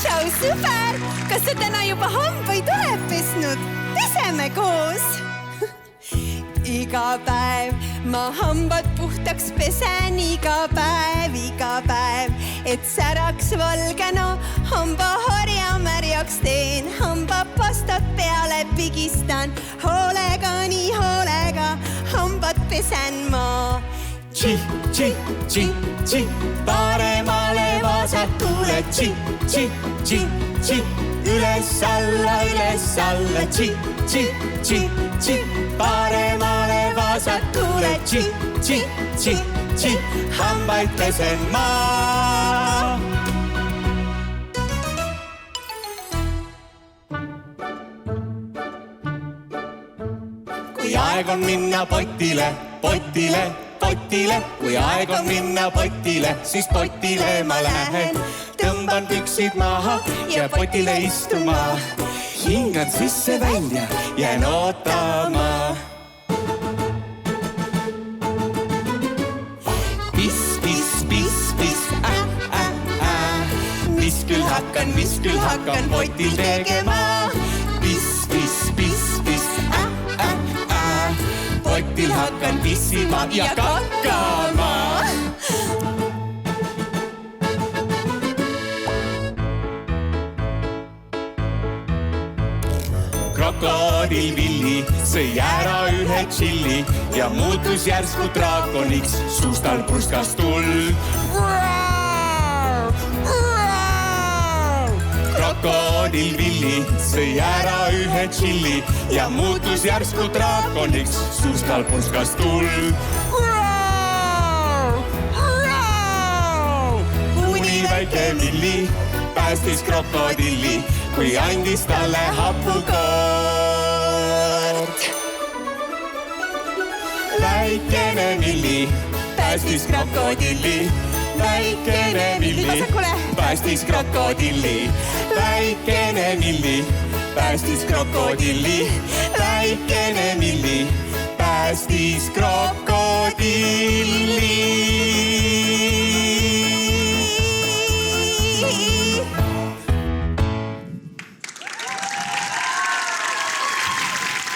Tšau, sõber! Kas sa täna juba hambaid oled pesnud? Peseme koos! Iga päev ma hambad puhtaks pesen iga päev, et säraks valgena hambaharja märjaks teen, hambapastat peale pigistan, hoolega, nii hoolega hambad pesen ma. Tši, tši, tši, tši, paremale vasakule, tši, tši, tši, tši, üles alla, tši, tši, tši, tši, paremale vasakule, tši, tši, tši, tši, hambaid pesen ma. Kui aeg on minna potile, potile, potile, kui aeg on minna potile, siis potile ma lähen. Tõmban püksid maha ja potile istuma. Hingan sisse välja, jään ootama. Pis, pis, pis, pis, mis küll hakkan potil tegema. Pis, pis, pis, pis, potil hakkan pissima ja kakkama. Krokodil Villi sõi ära ühe tšilli ja muutus järsku draakoniks, suust tal purskas tuld. Krokodil Villi sõi ära ühe tšilli ja muutus järsku draakoniks, suust tal purskas tuld. Kuni väike Villi päästis krokodilli, kui andis talle hapukoort. Väikene Villi päästis krokodilli, väikene Villi päästis krokodilli, väikene Villi päästis krokodilli, väikene Villi päästis krokodilli.